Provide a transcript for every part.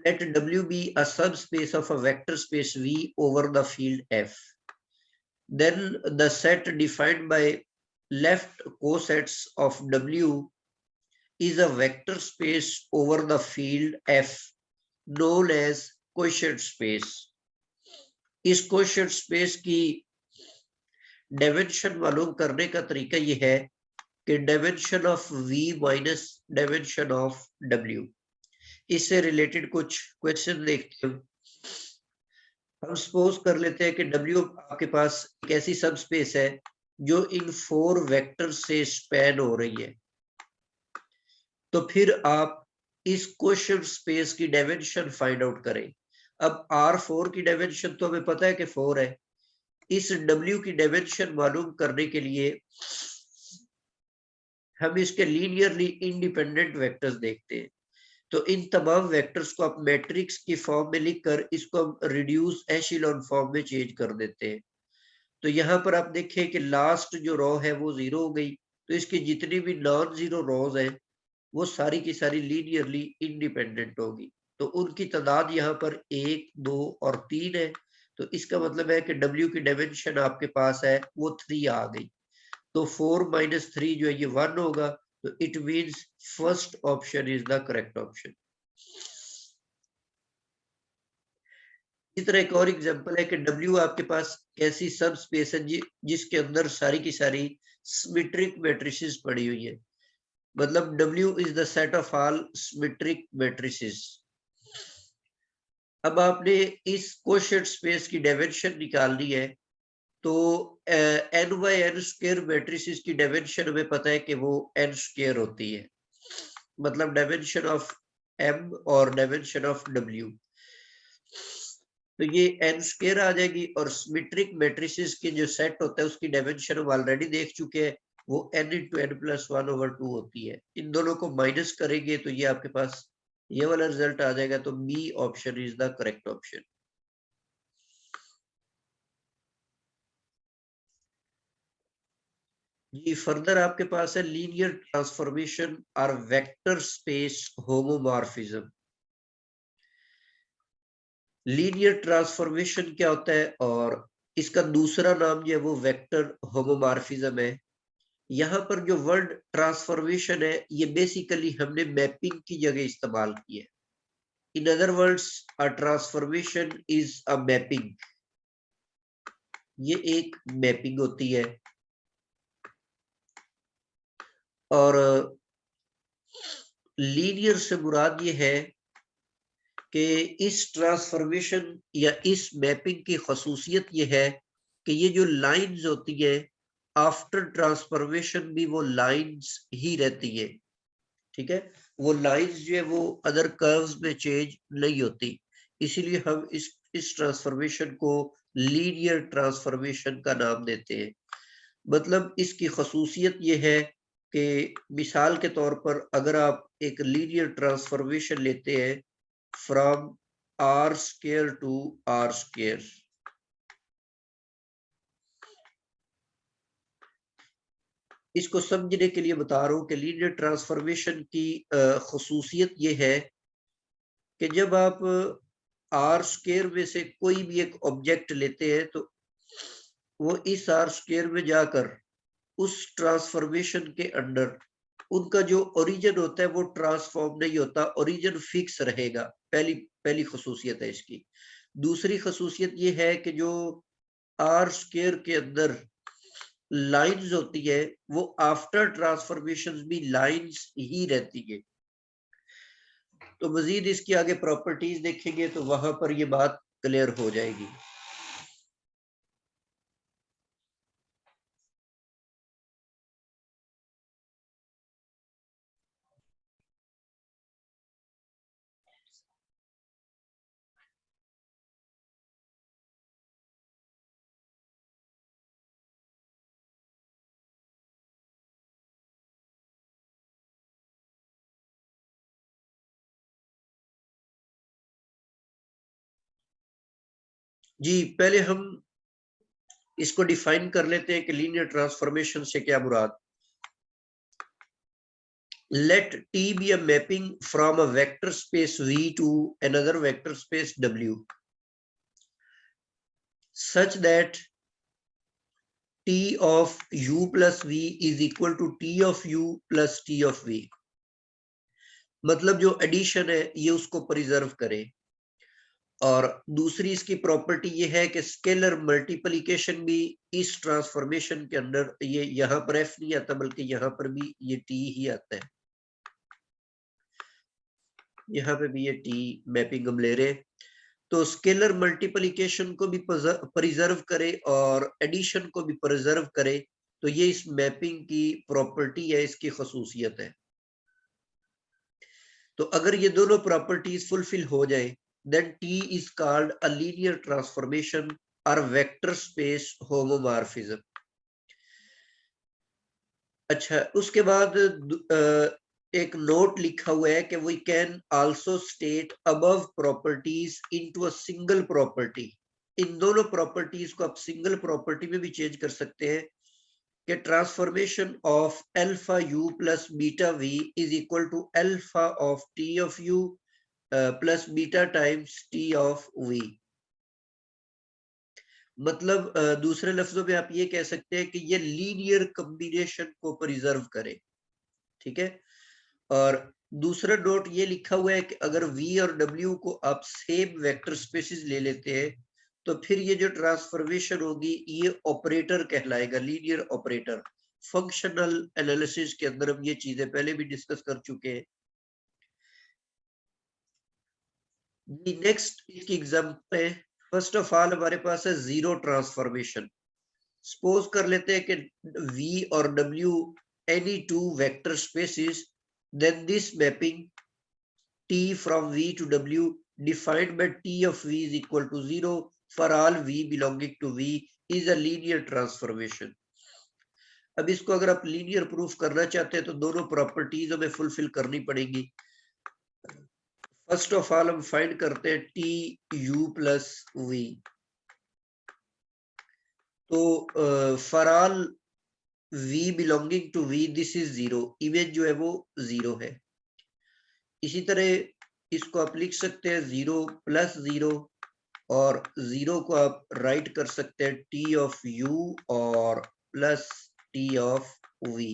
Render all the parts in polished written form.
let W be a subspace of a vector space V over the field F. Then the set defined by left cosets of W is a vector space over the field F known as quotient space. इस quotient space की dimension मालूम करने का तरीका ये है कि dimension of V minus dimension of W. इससे रिलेटेड कुछ क्वेश्चन देखते हैं. हम सपोज कर लेते हैं कि W आपके पास एक ऐसी सब स्पेस है जो इन 4 वेक्टर से स्पैन हो रही है. तो फिर आप इस क्वोशिएंट स्पेस की डायमेंशन फाइंड आउट करें. अब R4 की डायमेंशन तो हमें पता है कि 4 है. इस W की डायमेंशन मालूम करने के लिए हम इसके लीनियरली इंडिपेंडेंट वेक्टर्स देखते हैं. तो इन तमाम वेक्टर्स को आप मैट्रिक्स की फॉर्म में लिखकर इसको हम रिड्यूस एशेलॉन फॉर्म में चेंज कर देते हैं. तो यहाँ पर आप देखें कि लास्ट जो रो है वो 0 हो गई. तो इसकी जितनी भी नॉन जीरो रोज है वो सारी की सारी लीनियरली इंडिपेंडेंट होगी. तो उनकी तादाद यहाँ पर 1, 2 और 3 है. तो इसका मतलब है कि W की डायमेंशन आपके पास है वो 3 आ गई. तो 4 माइनस 3 जो है ये 1 होगा. तो it means first option is the correct option. इस तरह एक और एग्जांपल है कि W आपके पास कैसी सब स्पेस है जिसके अंदर सारी की सारी सिमेट्रिक मैट्रिसेस पड़ी हुई है. मतलब W is the set of all symmetric matrices. अब आपने इस क्वोशिएंट स्पेस की डायमेंशन निकालनी है. तो n by n square matrices की डायमेंशन हमें पता है कि वो n स्क्वायर होती है. मतलब डायमेंशन ऑफ M और डायमेंशन ऑफ W. तो ये n स्क्वायर आ जाएगी. और सिमेट्रिक मैट्रिसेस के जो सेट होता है उसकी डायमेंशन हम ऑलरेडी देख चुके हैं. वो n into n plus 1/2 होती है. इन दोनों को माइनस करेंगे तो ये आपके पास ये वाला रिजल्ट आ जाएगा. तो B option is the correct option. ये फर्दर आपके पास है लीनियर ट्रांसफॉर्मेशन और vector space homomorphism. Linear transformation क्या होता है और इसका दूसरा नाम जो है वो वेक्टर होमोमॉर्फिज्म है. यहाँ पर जो वर्ड ट्रांसफॉर्मेशन है ये बेसिकली हमने मैपिंग की जगह इस्तेमाल की है. In other words a transformation is a mapping. ये एक मैपिंग होती है. और लीनियर से मुराद ये है कि इस ट्रांसफॉर्मेशन या इस मैपिंग की खसूसियत ये है कि ये जो लाइंस होती है आफ्टर ट्रांसफॉर्मेशन भी वो लाइंस ही रहती है. ठीक है. वो लाइंस जो है वो अदर कर्व्स में चेंज नहीं होती. इसीलिए हम इस ट्रांसफॉर्मेशन को लीनियर ट्रांसफॉर्मेशन का नाम देते हैं. मतलब इसकी खसूसियत ये है कि मिसाल के तौर पर अगर आप एक लीनियर ट्रांसफॉर्मेशन लेते हैं from r square to r square. इसको समझने के लिए बता रहा हूं कि लीनियर ट्रांसफॉर्मेशन की खसूसियत ये है कि जब आप r स्क्वायर में से कोई भी एक ऑब्जेक्ट लेते हैं तो वो इस r स्क्वायर में जाकर उस ट्रांसफॉर्मेशन के अंडर उनका जो ओरिजिन होता है वो ट्रांसफॉर्म नहीं होता. ओरिजिन फिक्स रहेगा. पहली खसूसियत है इसकी. दूसरी खसूसियत ये है कि जो r स्क्वायर के अंदर लाइंस होती है वो आफ्टर ट्रांसफॉर्मेशन भी लाइंस ही रहती है. तो मजीद इसकी आगे प्रॉपर्टीज देखेंगे तो वहां पर ये बात क्लियर हो जाएगी. जी पहले हम इसको डिफाइन कर लेते हैं कि लीनियर ट्रांसफॉर्मेशन से क्या मुराद. let T be a mapping from a vector space V to another vector space W such that T of U plus V is equal to T of U plus T of V। मतलब जो addition है ये उसको preserve करे। और दूसरी इसकी property ये है कि स्केलर मल्टीप्लिकेशन भी इस ट्रांसफॉर्मेशन के अंदर, ये यहां पर एफ नहीं आता बल्कि यहां पर भी ये टी ही आता है, यहाँ पे भी ये टी मैपिंग हम ले रहे हैं। तो स्केलर मल्टीप्लिकेशन को भी प्रिजर्व करे और एडिशन को भी प्रिजर्व करे, तो ये इस मैपिंग की प्रॉपर्टी है, इसकी खसूसियत है। तो अगर ये दोनों प्रॉपर्टीज फुलफिल हो जाए then T is called a linear transformation or vector space homomorphism। अच्छा, उसके बाद एक नोट लिखा हुआ है कि we can also state above properties into a single property। इन दोनों प्रॉपर्टीज को आप सिंगल प्रॉपर्टी में भी चेंज कर सकते हैं कि transformation of alpha U plus beta V is equal to alpha of T of U plus beta times T of V. मतलब दूसरे लफ्जों में आप ये कह सकते हैं कि ये लीनियर कॉम्बिनेशन को प्रिजर्व करे, ठीक है। और दूसरा नोट ये लिखा हुआ है कि अगर v और w को आप सेम वेक्टर स्पेसिस ले लेते हैं तो फिर ये जो ट्रांसफॉर्मेशन होगी ये ऑपरेटर कहलाएगा, लीनियर ऑपरेटर। फंक्शनल एनालिसिस के अंदर हम ये चीजें पहले भी डिस्कस कर चुके हैं। नेक्स्ट इसकी एग्जांपल है, फर्स्ट ऑफ ऑल हमारे पास है जीरो ट्रांसफॉर्मेशन। सपोज कर लेते हैं कि v और w any two vector spaces, then this mapping T from V to W defined by T of V is equal to 0 for all V belonging to V is a linear transformation। अब इसको अगर आप linear proof करना चाहते हैं तो दोनों properties हमें फुलफिल करनी पड़ेगी। फर्स्ट ऑफ ऑल हम फाइंड करते हैं टी यू प्लस वी। तो for all V belonging to V this is zero, image जो है वो जीरो है। इसी तरह इसको आप लिख सकते हैं जीरो प्लस जीरो, और जीरो को आप राइट कर सकते हैं टी ऑफ यू और प्लस टी ऑफ वी,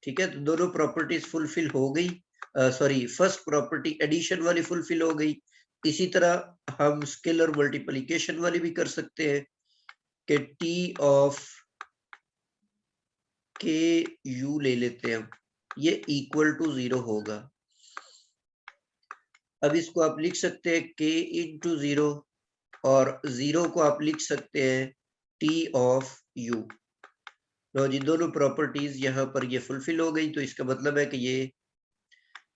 ठीक है। तो दोनों प्रॉपर्टीज फुलफिल हो गई, सॉरी फर्स्ट प्रॉपर्टी एडिशन वाली फुलफिल हो गई। इसी तरह हम स्केलर मल्टीप्लिकेशन वाली भी कर सकते हैं कि टी ऑफ के यू ले लेते हैं हम, ये इक्वल टू जीरो होगा। अब इसको आप लिख सकते हैं k इंटू जीरो, और जीरो को आप लिख सकते हैं टी ऑफ यू। तो जी दोनों प्रॉपर्टीज यहाँ पर ये फुलफिल हो गई, तो इसका मतलब है कि ये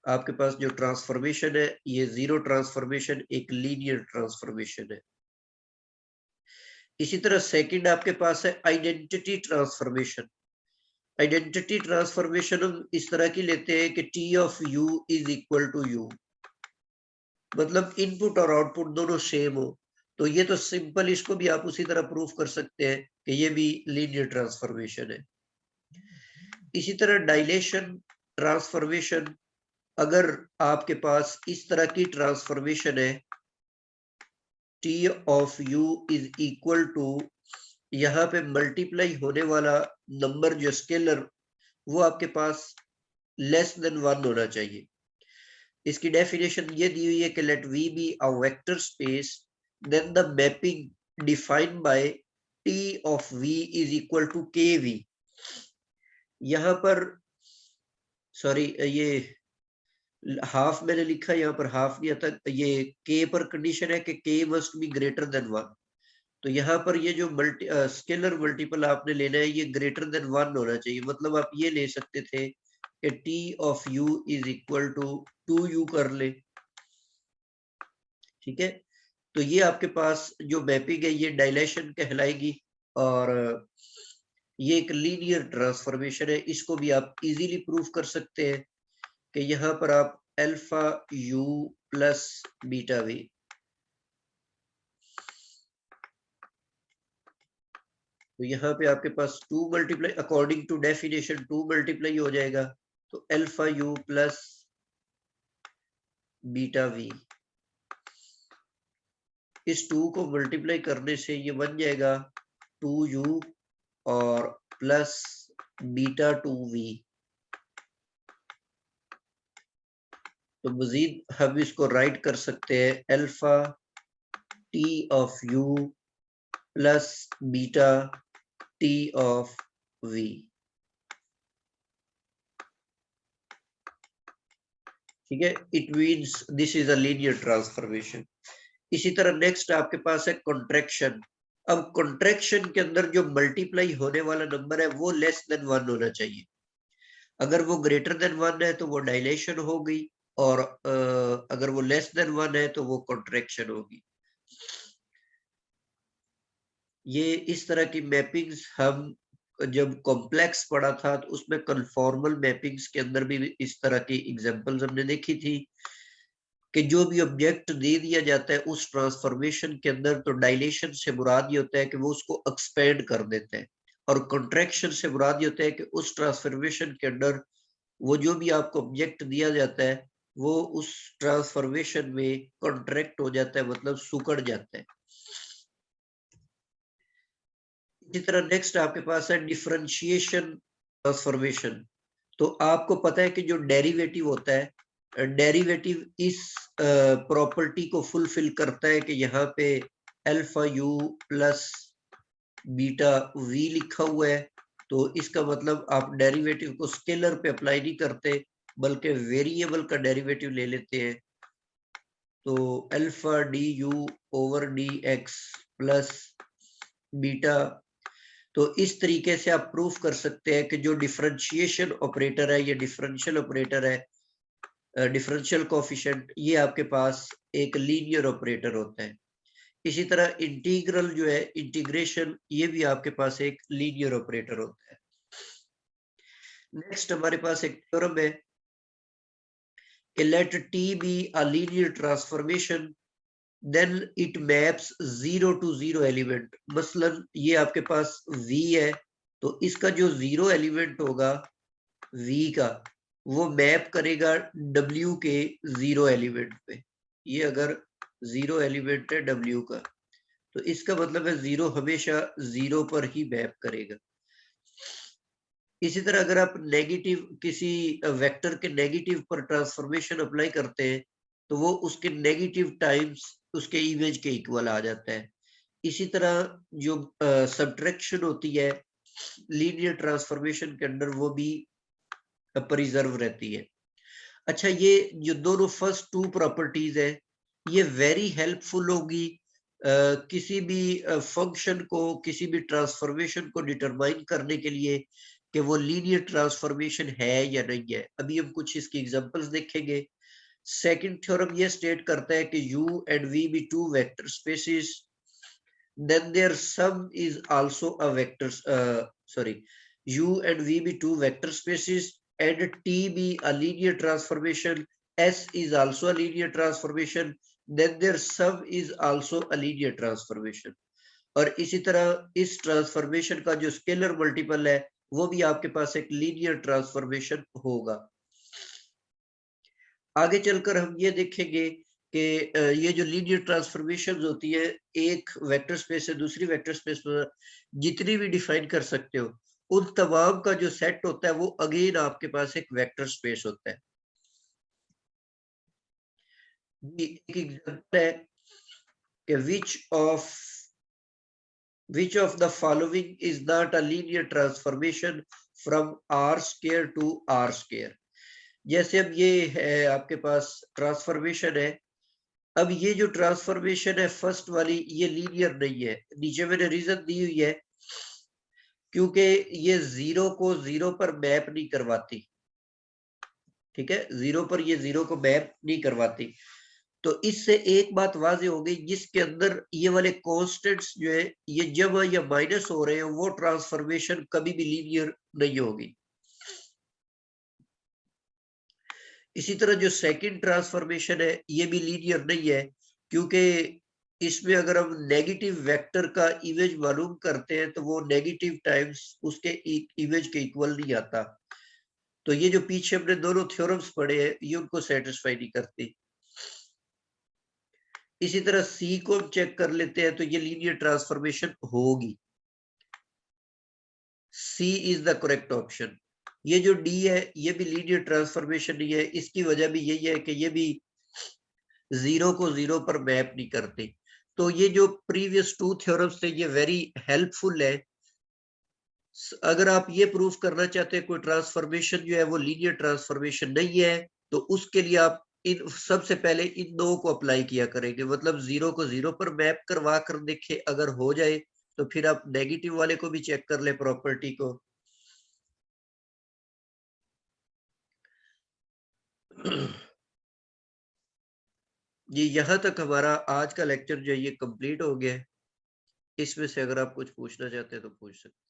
आपके पास जो ट्रांसफॉर्मेशन है ये जीरो ट्रांसफॉर्मेशन एक लीनियर ट्रांसफॉर्मेशन है। इसी तरह सेकंड आपके पास है आइडेंटिटी ट्रांसफॉर्मेशन। आइडेंटिटी ट्रांसफॉर्मेशन हम इस तरह की लेते हैं कि T of U is equal to U, मतलब इनपुट और आउटपुट दोनों सेम हो। तो ये तो सिंपल, इसको भी आप उसी तरह प्रूफ कर सकते हैं कि ये भी लीनियर ट्रांसफॉर्मेशन है। इसी तरह डायलेशन ट्रांसफॉर्मेशन, अगर आपके पास इस तरह की ट्रांसफॉर्मेशन है T of U is equal to, यहाँ पे मल्टीप्लाई होने वाला नंबर जो स्केलर वो आपके पास लेस देन 1 होना चाहिए। इसकी डेफिनेशन ये दी हुई है कि let V be a vector space then the mapping defined by T of V is equal to K V. यहाँ पर सॉरी ये हाफ मैंने लिखा, यहाँ पर हाफ नहीं आता, ये के पर कंडीशन है कि के मस्ट बी ग्रेटर देन 1। तो यहाँ पर ये जो स्केलर मल्टीपल आपने लेना है ये ग्रेटर देन 1 होना चाहिए। मतलब आप ये ले सकते थे कि T of U is equal to 2u कर ले, ठीक है। तो ये आपके पास जो मैपिंग है ये डायलेशन कहलाएगी, और ये एक लीनियर ट्रांसफॉर्मेशन है। इसको भी आप इजीली प्रूफ कर सकते हैं कि यहाँ पर आप alpha U plus beta V, तो यहाँ पे आपके पास 2 multiply according to definition 2 multiply हो जाएगा तो alpha U plus beta V, इस 2 को मल्टीप्लाई करने से ये बन जाएगा 2u और प्लस बीटा 2v। तो मजीद हम इसको राइट कर सकते हैं alpha T of u plus beta T of v। ठीक है, it means this is a linear transformation. इसी तरह नेक्स्ट आपके पास है कॉन्ट्रैक्शन। अब कॉन्ट्रैक्शन के अंदर जो मल्टीप्लाई होने वाला नंबर है वो लेस देन 1 होना चाहिए। अगर वो ग्रेटर देन 1 है तो वो डायलेशन हो गई, और अगर वो लेस देन 1 है तो वो कॉन्ट्रैक्शन होगी। ये इस तरह की मैपिंग्स हम जब कॉम्प्लेक्स पढ़ा था तो उसमें कन्फॉर्मल मैपिंग्स के अंदर भी इस तरह की एग्जांपल्स हमने देखी थी कि जो भी ऑब्जेक्ट दे दिया जाता है उस ट्रांसफॉर्मेशन के अंदर, तो डायलेशन से मुराद ये होता है कि वो उसको एक्सपेंड कर देते हैं, और कॉन्ट्रैक्शन से मुराद ये होता है कि उस ट्रांसफॉर्मेशन के अंदर वो जो भी आपको ऑब्जेक्ट दिया जाता है वो उस ट्रांसफॉर्मेशन में कॉन्ट्रैक्ट हो जाता है, मतलब सुकड़ जाता है। इसी तरह नेक्स्ट आपके पास है डिफरेंशिएशन ट्रांसफॉर्मेशन। तो आपको पता है कि जो डेरिवेटिव होता है, डेरिवेटिव इस प्रॉपर्टी को फुलफिल करता है कि यहाँ पे alpha U plus beta we लिखा हुआ है, तो इसका मतलब आप डेरिवेटिव को स्केलर पे अप्लाई नहीं करते बल्कि वेरिएबल का डेरिवेटिव ले लेते हैं। तो alpha D you over D x plus beta. तो इस तरीके से आप प्रूफ कर सकते हैं कि जो डिफरेंशिएशन ऑपरेटर है, ये डिफरेंशियल ऑपरेटर है, डिफरेंशियल कोफिशिएंट, ये आपके पास एक लीनियर ऑपरेटर होता है। इसी तरह इंटीग्रल जो है, इंटीग्रेशन, ये भी आपके पास एक लीनियर ऑपरेटर होता है। नेक्स्ट हमारे पास एक थ्योरम है कि let T be a linear transformation then it maps 0 to 0 element. मसलन ये आपके पास v है, तो इसका जो 0 एलिमेंट होगा v का, वो मैप करेगा w के 0 एलिमेंट पे। ये अगर 0 एलिमेंट है w का, तो इसका मतलब है 0 हमेशा 0 पर ही मैप करेगा। इसी तरह अगर आप नेगेटिव किसी वेक्टर के नेगेटिव पर ट्रांसफॉर्मेशन अप्लाई करते हैं तो वो उसके नेगेटिव टाइम्स उसके इमेज के इक्वल आ जाता है। इसी तरह जो सब्ट्रैक्शन होती है लीनियर ट्रांसफॉर्मेशन के अंदर, वो भी प्रिजर्व रहती है। अच्छा, ये जो दोनों फर्स्ट टू प्रॉपर्टीज है ये वेरी हेल्पफुल होगी किसी भी फंक्शन को, किसी भी ट्रांसफॉर्मेशन को डिटरमाइन करने के लिए कि वो लीनियर ट्रांसफॉर्मेशन है या नहीं है। अभी हम कुछ इसकी एग्जांपल्स देखेंगे। सेकंड थ्योरम ये स्टेट करता है कि u and v be two vector spaces, then their sum is also a vector, u and v be two vector spaces and t be a linear transformation, s is also a linear transformation, then their sum is also a linear transformation। और इसी तरह इस transformation का जो scalar multiple है वो भी आपके पास एक लीनियर ट्रांसफॉर्मेशन होगा। आगे चलकर हम ये देखेंगे कि ये जो लीनियर ट्रांसफॉर्मेशन होती है एक वेक्टर स्पेस से दूसरी वेक्टर स्पेस में जितनी भी डिफाइन कर सकते हो, उन तमाम का जो सेट होता है वो अगेन आपके पास एक वेक्टर स्पेस होता है। एक एग्जांपल है कि which of the following is not a linear transformation from r square to r square। जैसे अब ये है आपके पास ट्रांसफॉर्मेशन है, अब ये जो ट्रांसफॉर्मेशन है फर्स्ट वाली ये लीनियर नहीं है। नीचे मैंने रीजन दी हुई है क्योंकि ये 0 को 0 पर मैप नहीं करवाती। ठीक है, 0 पर ये 0 को मैप नहीं करवाती। तो इससे एक बात वाज़ेह हो गई, जिसके अंदर ये वाले कांस्टेंट्स जो है ये जब या माइनस हो रहे हैं वो ट्रांसफॉर्मेशन कभी भी लीनियर नहीं होगी। इसी तरह जो सेकंड ट्रांसफॉर्मेशन है ये भी लीनियर नहीं है, क्योंकि इसमें अगर हम नेगेटिव वेक्टर का इमेज मालूम करते हैं तो वो नेगेटिव टाइम्स उसके इमेज के इक्वल नहीं आता। तो ये जो पीछे हमने दोनों थ्योरम्स पढ़े हैं ये उनको सेटिस्फाई नहीं करते। इसी तरह सी को हम चेक कर लेते हैं तो ये लीनियर ट्रांसफॉर्मेशन होगी। सी इज द करेक्ट ऑप्शन। ये जो डी है ये भी लीनियर ट्रांसफॉर्मेशन नहीं है, इसकी वजह भी यही है कि ये भी 0 को 0 पर मैप नहीं करते। तो ये जो प्रीवियस 2 थ्योरम्स थे ये वेरी हेल्पफुल है। अगर आप ये प्रूफ करना चाहते हैं कोई ट्रांसफॉर्मेशन जो है वो लीनियर ट्रांसफॉर्मेशन नहीं है तो उसके लिए आप इन सबसे पहले इन दो को अप्लाई किया करेंगे, मतलब 0 को 0 पर मैप करवा कर देखे, अगर हो जाए तो फिर आप नेगेटिव वाले को भी चेक कर ले प्रॉपर्टी को। ये यहाँ तक हमारा आज का लेक्चर जो है ये कंप्लीट हो गया है। इसमें से अगर आप कुछ पूछना चाहते हैं तो पूछ सकते हैं।